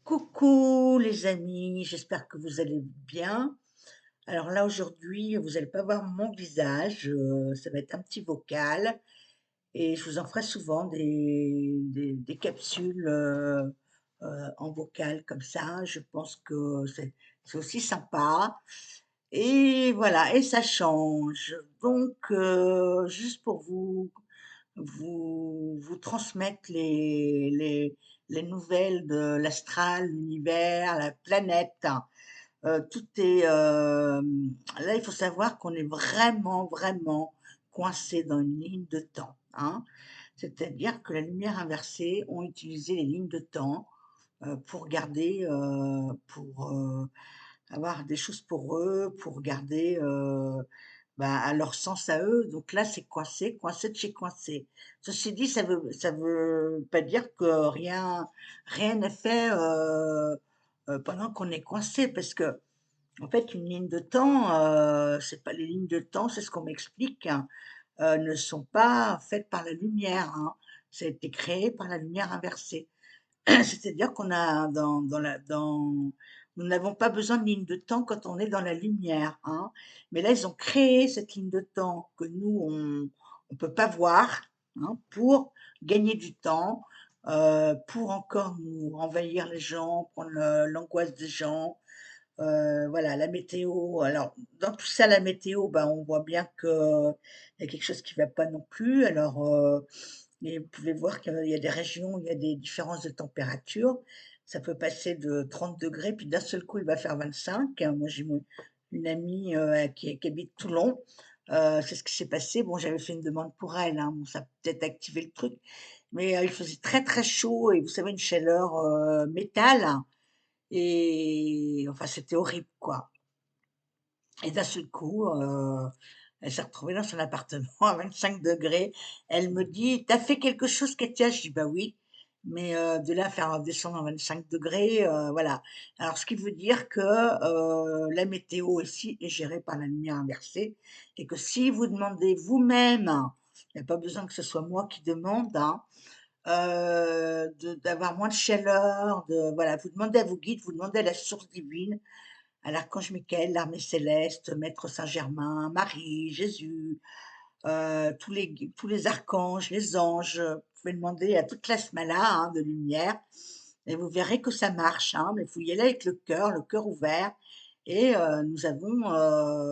Coucou les amis, j'espère que vous allez bien. Alors là aujourd'hui, vous n'allez pas voir mon visage, ça va être un petit vocal et je vous en ferai souvent des capsules en vocal comme ça. Je pense que c'est aussi sympa. Et voilà, et ça change. Donc, juste pour vous transmettre les nouvelles de l'astral, l'univers, la planète. Tout est là, il faut savoir qu'on est vraiment, vraiment coincé dans une ligne de temps, hein. C'est-à-dire que la lumière inversée ont utilisé les lignes de temps pour garder, pour avoir des choses pour eux, pour garder bah, à leur sens à eux. Donc là, c'est coincé, coincé de chez coincé. Ceci dit, ça veut pas dire que rien n'est fait pendant qu'on est coincé, parce que en fait, une ligne de temps, c'est pas les lignes de temps, c'est ce qu'on m'explique, hein, ne sont pas faites par la lumière, hein. Ça a été créé par la lumière inversée. C'est-à-dire qu'on a nous n'avons pas besoin de ligne de temps quand on est dans la lumière, hein. Mais là, ils ont créé cette ligne de temps que nous, on peut pas voir, hein, pour gagner du temps, pour encore nous envahir les gens, prendre l'angoisse des gens. Voilà, la météo. Alors, dans tout ça, la météo, ben, on voit bien qu'il y a quelque chose qui va pas non plus. Alors, et vous pouvez voir qu'il y a des régions où il y a des différences de température. Ça peut passer de 30 degrés, puis d'un seul coup, il va faire 25. Moi, j'ai une amie qui habite Toulon. C'est ce qui s'est passé. Bon, j'avais fait une demande pour elle, hein. Bon, ça a peut-être activé le truc. Mais il faisait très, très chaud et vous savez, une chaleur métal. Et enfin, c'était horrible, quoi. Et d'un seul coup, elle s'est retrouvée dans son appartement à 25 degrés. Elle me dit: «T'as fait quelque chose, Katia?» Je dis: «Bah oui, mais de là à faire descendre à 25 degrés, voilà». Alors ce qui veut dire que, la météo aussi est gérée par la lumière inversée et que si vous demandez vous-même, il y a pas besoin que ce soit moi qui demande, hein, d'avoir moins de chaleur, voilà, vous demandez à vos guides, vous demandez à la source divine, à l'archange Michael, l'armée céleste, Maître Saint-Germain, Marie, Jésus, tous les archanges, les anges. Vous pouvez demander à toute la smala, hein, de lumière, et vous verrez que ça marche, hein, mais il faut y aller avec le cœur ouvert. Et nous avons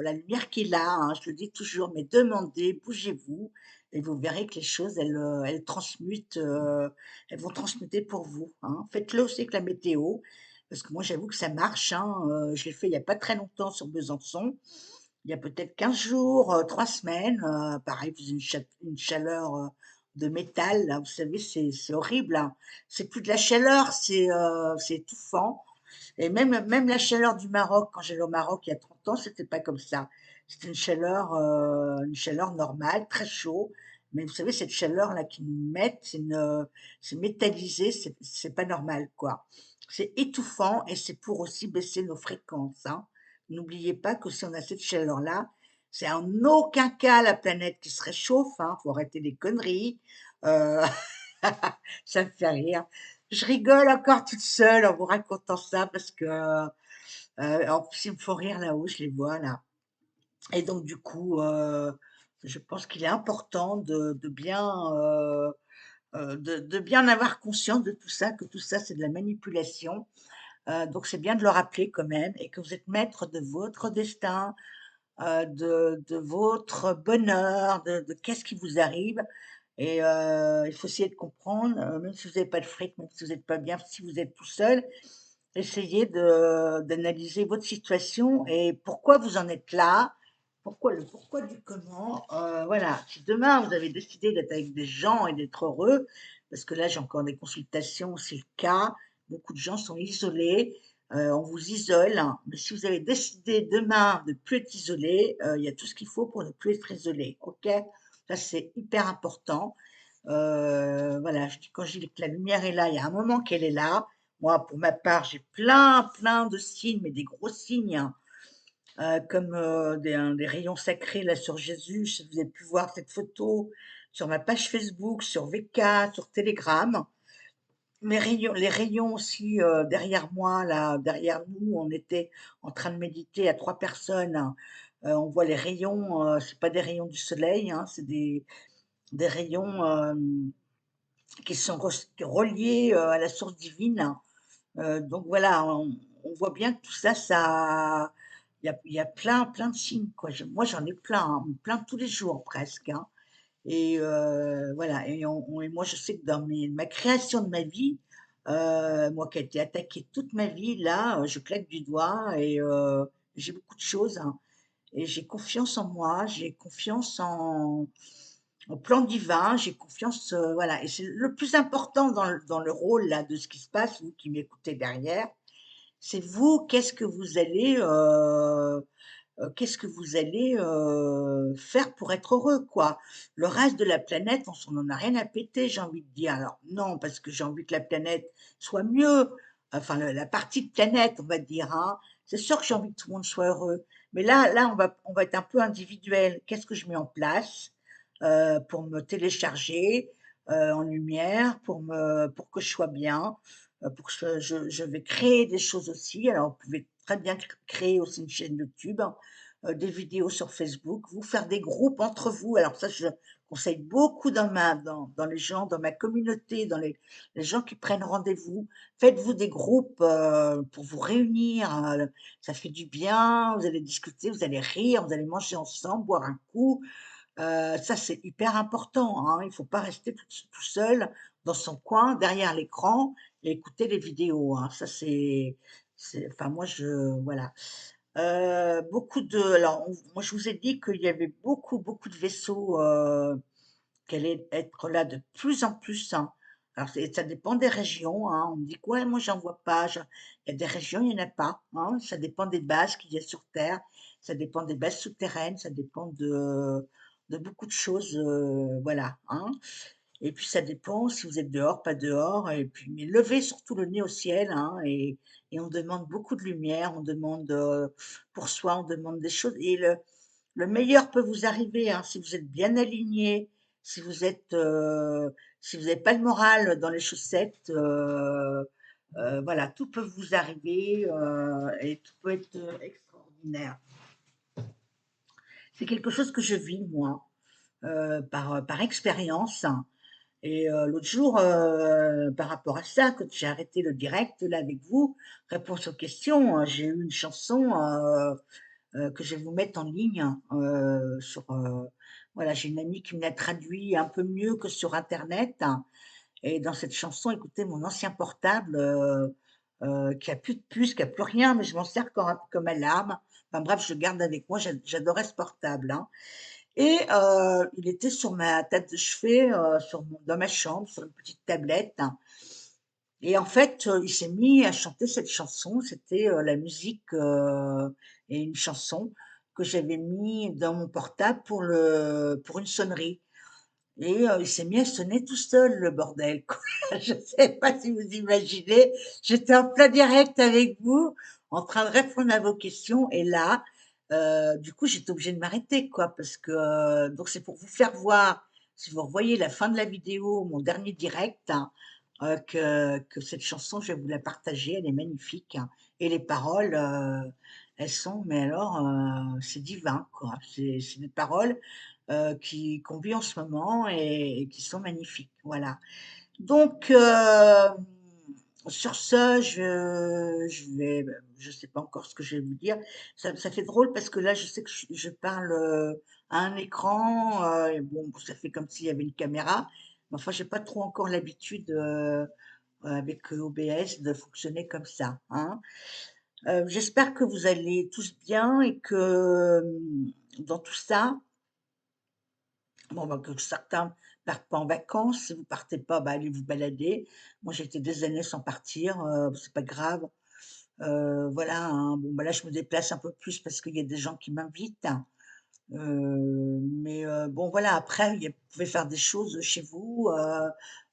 la lumière qui est là, hein, je le dis toujours, mais demandez, bougez-vous, et vous verrez que les choses, elles transmutent, elles vont transmuter pour vous, hein. Faites-le aussi avec la météo, parce que moi, j'avoue que ça marche, hein. Je l'ai fait il n'y a pas très longtemps sur Besançon. Il y a peut-être 15 jours, 3 semaines, pareil, il faisait une chaleur, de métal là, vous savez, c'est horrible, hein. C'est plus de la chaleur, c'est étouffant. Et même la chaleur du Maroc, quand j'allais au Maroc il y a 30 ans, c'était pas comme ça. C'était une chaleur normale, très chaud. Mais vous savez, cette chaleur-là qu'ils nous mettent, c'est métallisé, c'est pas normal, quoi. C'est étouffant et c'est pour aussi baisser nos fréquences, hein. N'oubliez pas que si on a cette chaleur-là, c'est en aucun cas la planète qui se réchauffe, hein. Faut arrêter les conneries. Euh, Ça me fait rire. Je rigole encore toute seule en vous racontant ça parce que, en plus, ils me font rire là-haut, je les vois là. Et donc du coup, je pense qu'il est important de bien, de bien avoir conscience de tout ça, que tout ça, c'est de la manipulation. Donc c'est bien de le rappeler quand même, et que vous êtes maître de votre destin, de votre bonheur, de qu'est-ce qui vous arrive. Et il faut essayer de comprendre, même si vous n'avez pas de fric, même si vous n'êtes pas bien, si vous êtes tout seul, essayez d'analyser votre situation et pourquoi vous en êtes là, le pourquoi du comment. Voilà, si demain vous avez décidé d'être avec des gens et d'être heureux, parce que là j'ai encore des consultations, c'est le cas, beaucoup de gens sont isolés, on vous isole, hein. Mais si vous avez décidé demain de ne plus être isolé, il y a tout ce qu'il faut pour ne plus être isolé, ok? Ça c'est hyper important. Voilà, quand je dis que la lumière est là, il y a un moment qu'elle est là. Moi, pour ma part, j'ai plein, plein de signes, mais des gros signes, hein, comme des rayons sacrés là sur Jésus. Si vous avez pu voir cette photo sur ma page Facebook, sur VK, sur Telegram. les rayons aussi, derrière moi, là, derrière nous, on était en train de méditer à 3 personnes, hein. On voit les rayons, c'est pas des rayons du soleil, hein, c'est des rayons, qui sont reliés, à la source divine. Donc voilà, on voit bien que tout ça, il y a plein de signes, quoi. Moi, j'en ai plein, hein, plein tous les jours presque, hein. Et voilà, et moi, je sais que dans ma création de ma vie, moi qui ai été attaquée toute ma vie, là, je claque du doigt et j'ai beaucoup de choses, hein, et j'ai confiance en moi, j'ai confiance au plan divin, j'ai confiance, voilà, et c'est le plus important dans le rôle là de ce qui se passe, vous qui m'écoutez derrière, c'est vous, qu'est-ce que vous allez faire pour être heureux, quoi. Le reste de la planète, on n'en a rien à péter, j'ai envie de dire. Alors non, parce que j'ai envie que la planète soit mieux, enfin la partie de planète, on va dire, hein. C'est sûr que j'ai envie que tout le monde soit heureux. Mais là, on va être un peu individuel. Qu'est-ce que je mets en place pour me télécharger en lumière, pour que je sois bien, pour que je vais créer des choses aussi. Alors, vous pouvez très bien créer aussi une chaîne YouTube, des vidéos sur Facebook, vous faire des groupes entre vous. Alors ça, je conseille beaucoup dans les gens, dans ma communauté, dans les gens qui prennent rendez-vous. Faites-vous des groupes pour vous réunir. Ça fait du bien. Vous allez discuter, vous allez rire, vous allez manger ensemble, boire un coup. Ça, c'est hyper important, hein. Il faut pas rester tout seul dans son coin, derrière l'écran et écouter les vidéos, hein. Ça, enfin, moi, voilà. Alors, moi, je vous ai dit qu'il y avait beaucoup de vaisseaux qui allaient être là de plus en plus, hein. Alors, ça dépend des régions, hein. On me dit que ouais, moi, j'en vois pas. Il y a des régions, il n'y en a pas, hein. Ça dépend des bases qu'il y a sur Terre, ça dépend des bases souterraines, ça dépend de beaucoup de choses, voilà, hein. Et puis ça dépend si vous êtes dehors, pas dehors. Et puis, mais levez surtout le nez au ciel, hein, et on demande beaucoup de lumière, on demande pour soi, on demande des choses. Et le meilleur peut vous arriver, hein, si vous êtes bien aligné, si si vous n'avez pas le moral dans les chaussettes, voilà, tout peut vous arriver et tout peut être extraordinaire. C'est quelque chose que je vis, moi, par expérience. Et l'autre jour, par rapport à ça, quand j'ai arrêté le direct là avec vous, réponse aux questions, j'ai eu une chanson que je vais vous mettre en ligne voilà, j'ai une amie qui me l'a traduit un peu mieux que sur internet. Et dans cette chanson, écoutez, mon ancien portable qui a plus de puce, qui a plus rien, mais je m'en sers comme alarme. Enfin bref, je le garde avec moi. J'adorais ce portable, hein. Et il était sur ma table de chevet, dans ma chambre, sur une petite tablette. Et en fait, il s'est mis à chanter cette chanson. C'était la musique et une chanson que j'avais mis dans mon portable pour une sonnerie. Et il s'est mis à sonner tout seul, le bordel, quoi. Je ne sais pas si vous imaginez. J'étais en plein direct avec vous, en train de répondre à vos questions. Et là, du coup, j'étais obligée de m'arrêter, quoi, parce que donc c'est pour vous faire voir, si vous revoyez la fin de la vidéo, mon dernier direct, hein, que cette chanson, je vais vous la partager. Elle est magnifique, hein. Et les paroles, elles sont, mais alors, c'est divin, quoi. C'est des paroles qu'on vit en ce moment et qui sont magnifiques. Voilà. Donc, sur ce, je sais pas encore ce que je vais vous dire. Ça fait drôle parce que là, je sais que je parle à un écran. Et bon, ça fait comme s'il y avait une caméra. Mais enfin, j'ai pas trop encore l'habitude avec OBS de fonctionner comme ça, hein. J'espère que vous allez tous bien et que dans tout ça, bon, bah, que certains partent pas en vacances. Si vous partez pas, bah, allez vous balader. Moi, j'ai été des années sans partir, c'est pas grave. Voilà, hein. Bon, bah, là, je me déplace un peu plus parce qu'il y a des gens qui m'invitent. Mais bon, voilà, après, vous pouvez faire des choses chez vous.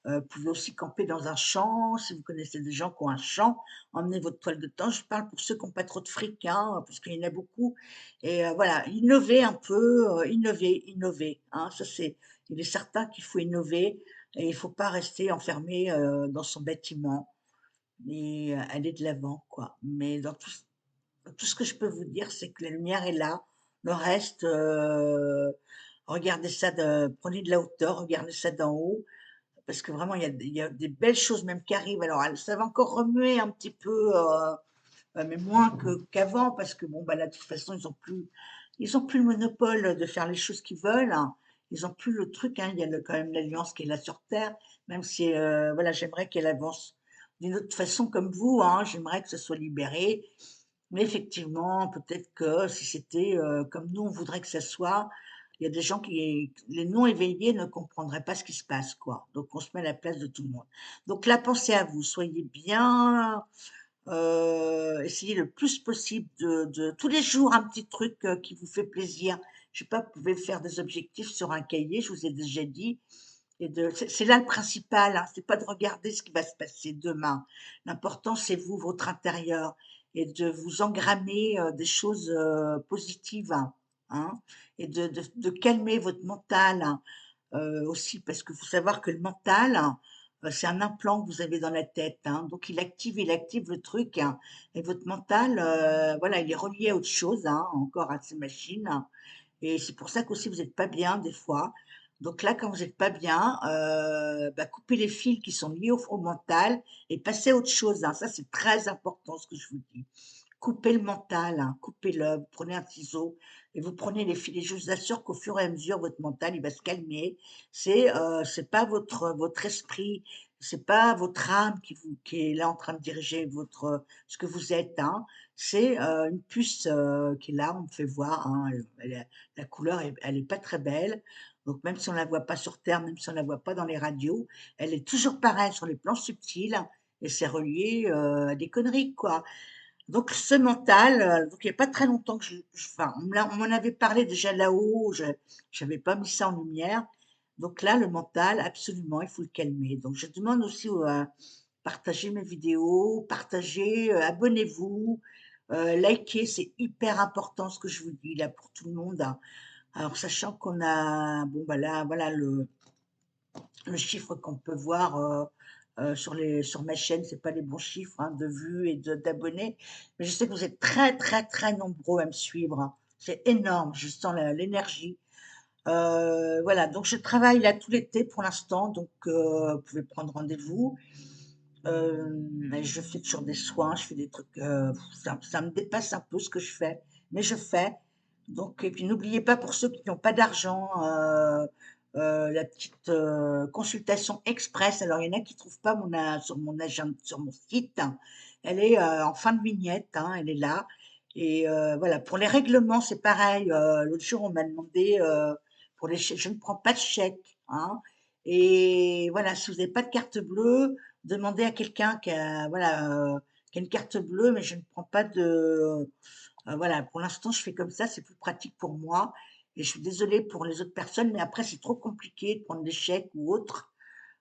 Vous pouvez aussi camper dans un champ. Si vous connaissez des gens qui ont un champ, emmenez votre toile de tente. Je parle pour ceux qui n'ont pas trop de fric, hein, parce qu'il y en a beaucoup. Et voilà, innover un peu, innover, hein. Il est certain qu'il faut innover. et il faut pas rester enfermé, dans son bâtiment et aller de l'avant, quoi. Mais tout ce que je peux vous dire, c'est que la lumière est là. Le reste, regardez ça prenez de la hauteur, regardez ça d'en haut, parce que vraiment, il y a des belles choses même qui arrivent. Alors, ça va encore remuer un petit peu, mais moins qu'avant, parce que bon, bah là, de toute façon, ils ont plus le monopole de faire les choses qu'ils veulent, hein. Ils ont plus le truc, hein. Il y a quand même l'Alliance qui est là sur Terre, même si, voilà, j'aimerais qu'elle avance d'une autre façon comme vous, hein. J'aimerais que ce soit libéré, mais effectivement, peut-être que si c'était comme nous, on voudrait que ça soit, il y a des gens les non éveillés ne comprendraient pas ce qui se passe, quoi. Donc, on se met à la place de tout le monde. Donc là, pensez à vous, soyez bien, essayez le plus possible tous les jours un petit truc qui vous fait plaisir. Je sais pas, vous pouvez faire des objectifs sur un cahier, je vous ai déjà dit, c'est là le principal, hein, c'est pas de regarder ce qui va se passer demain. L'important, c'est vous, votre intérieur, et de vous engrammer des choses positives, hein, et de calmer votre mental, hein, aussi, parce qu'il faut savoir que le mental, c'est un implant que vous avez dans la tête, hein, donc il active le truc, hein, et votre mental, voilà, il est relié à autre chose, hein, encore à ces machines, hein, et c'est pour ça qu'aussi vous n'êtes pas bien des fois. Donc là, quand vous n'êtes pas bien, bah, coupez les fils qui sont liés au mental et passez à autre chose, hein. Ça, c'est très important ce que je vous dis. Coupez le mental, hein, coupez-le, vous prenez un ciseau et vous prenez les fils. Et je vous assure qu'au fur et à mesure, votre mental, il va se calmer. C'est pas votre esprit, c'est pas votre âme qui est là en train de diriger ce que vous êtes, hein. C'est une puce qui est là, on me fait voir, hein, la couleur, elle est pas très belle. Donc même si on la voit pas sur Terre, même si on la voit pas dans les radios, elle est toujours pareille sur les plans subtils et c'est relié à des conneries, quoi. Donc ce mental, donc il y a pas très longtemps que enfin, on m'en avait parlé déjà là-haut, j'avais pas mis ça en lumière. Donc là, le mental, absolument, il faut le calmer. Donc je demande aussi à partager mes vidéos, partagez, abonnez-vous, likez, c'est hyper important ce que je vous dis là pour tout le monde, hein. Alors sachant qu'on a, bon bah là, voilà le chiffre qu'on peut voir sur ma chaîne, c'est pas les bons chiffres, hein, de vues et d'abonnés, mais je sais que vous êtes très très très nombreux à me suivre, hein. C'est énorme, je sens l'énergie. Voilà, donc je travaille là tout l'été pour l'instant, donc vous pouvez prendre rendez-vous. Et je fais toujours des soins, je fais des trucs, ça me dépasse un peu ce que je fais, mais je fais. Donc, et puis n'oubliez pas pour ceux qui n'ont pas d'argent, la petite consultation express. Alors, il y en a qui ne trouvent pas sur mon agenda, sur mon site. Elle est en fin de vignette, hein, elle est là. Et voilà, pour les règlements, c'est pareil. L'autre jour, on m'a demandé pour les chèques, je ne prends pas de chèque, hein. Et voilà, si vous n'avez pas de carte bleue, demandez à quelqu'un qui a une carte bleue, mais je ne prends pas voilà, pour l'instant, je fais comme ça, c'est plus pratique pour moi. Et je suis désolée pour les autres personnes, mais après, c'est trop compliqué de prendre des chèques ou autre.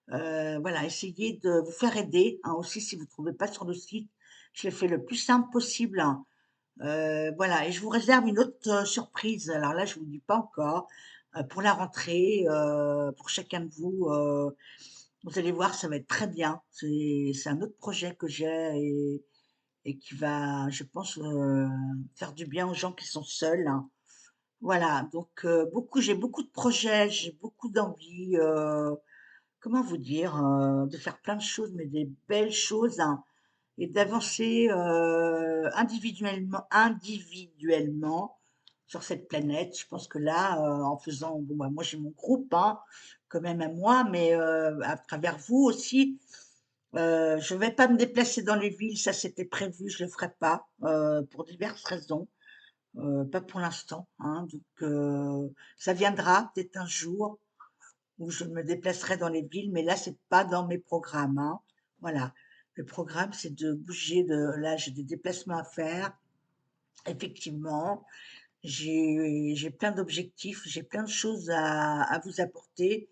Voilà, essayez de vous faire aider, hein, aussi si vous ne trouvez pas sur le site. Je l'ai fait le plus simple possible, hein. Voilà, et je vous réserve une autre surprise. Alors là, je vous le dis pas encore. Pour la rentrée, pour chacun de vous, vous allez voir, ça va être très bien. C'est un autre projet que j'ai et qui va, je pense, faire du bien aux gens qui sont seuls, hein. Voilà, donc j'ai beaucoup de projets, j'ai beaucoup d'envie, comment vous dire, de faire plein de choses, mais des belles choses, hein, et d'avancer individuellement sur cette planète. Je pense que là, en faisant, bon, bah, moi j'ai mon groupe, hein, quand même à moi, mais à travers vous aussi, je vais pas me déplacer dans les villes, ça c'était prévu, je le ferai pas, pour diverses raisons, pas pour l'instant, hein, donc ça viendra peut-être un jour où je me déplacerai dans les villes, mais là c'est pas dans mes programmes, hein. Voilà. Le programme, c'est de bouger là, j'ai des déplacements à faire. Effectivement, j'ai plein d'objectifs, j'ai plein de choses à vous apporter,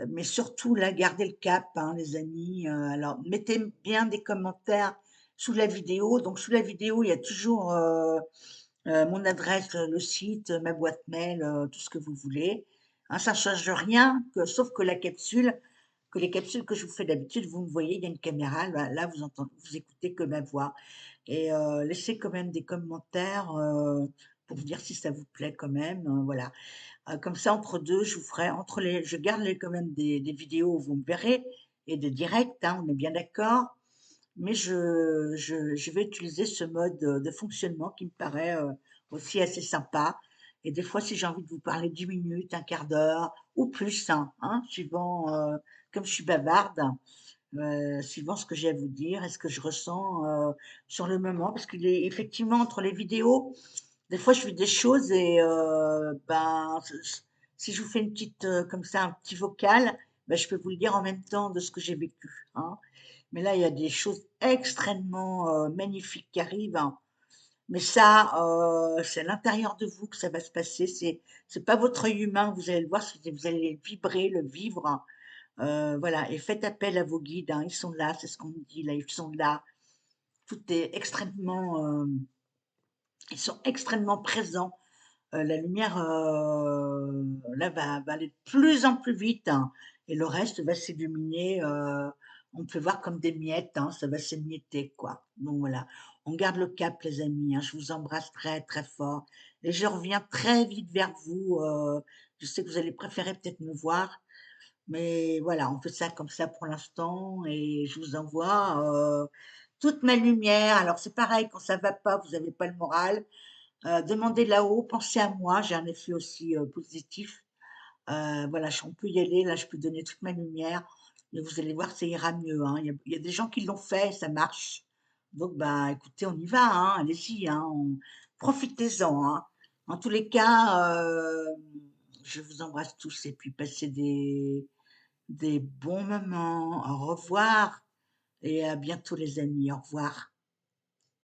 mais surtout là, gardez le cap, hein, les amis. Alors, mettez bien des commentaires sous la vidéo. Donc, sous la vidéo, il y a toujours mon adresse, le site, ma boîte mail, tout ce que vous voulez. Hein, ça ne change rien, sauf que la capsule, que les capsules que je vous fais d'habitude, vous me voyez, il y a une caméra, là vous entendez, vous écoutez que ma voix et laissez quand même des commentaires, pour me dire si ça vous plaît quand même, voilà. Comme ça entre 2, je vous ferai entre les je garde les quand même des vidéos où vous me verrez et des directs, hein, on est bien d'accord? Mais je vais utiliser ce mode, de fonctionnement qui me paraît, aussi assez sympa et des fois, si j'ai envie de vous parler 10 minutes, un quart d'heure ou plus, hein, suivant, comme je suis bavarde, suivant ce que j'ai à vous dire et ce que je ressens, sur le moment. Parce qu'il est effectivement entre les vidéos, des fois, je vis des choses et ben, si je vous fais une petite, comme ça, un petit vocal, ben, je peux vous le dire en même temps de ce que j'ai vécu, hein. Mais là, il y a des choses extrêmement, magnifiques qui arrivent, hein. Mais ça, c'est à l'intérieur de vous que ça va se passer. C'est pas votre œil humain, vous allez le voir, vous allez le vibrer, le vivre. Voilà, et faites appel à vos guides, hein, ils sont là, c'est ce qu'on me dit là, ils sont là. Tout est extrêmement, ils sont extrêmement présents. La lumière, là, va aller de plus en plus vite, hein, et le reste va s'illuminer, on peut voir comme des miettes, hein, ça va s'émietter, quoi. Donc voilà, on garde le cap, les amis, hein, je vous embrasse très, très fort et je reviens très vite vers vous, je sais que vous allez préférer peut-être me voir, mais voilà, on fait ça comme ça pour l'instant et je vous envoie, toute ma lumière. Alors c'est pareil, quand ça va pas, vous avez pas le moral, demandez là-haut, pensez à moi, j'ai un effet aussi, positif. Voilà, on peut y aller, là, je peux donner toute ma lumière et vous allez voir, ça ira mieux, hein. Il y a des gens qui l'ont fait et ça marche. Donc bah, écoutez, on y va, hein, allez-y, hein, profitez-en, hein. En tous les cas, je vous embrasse tous et puis passez des bons moments. Au revoir et à bientôt les amis, au revoir.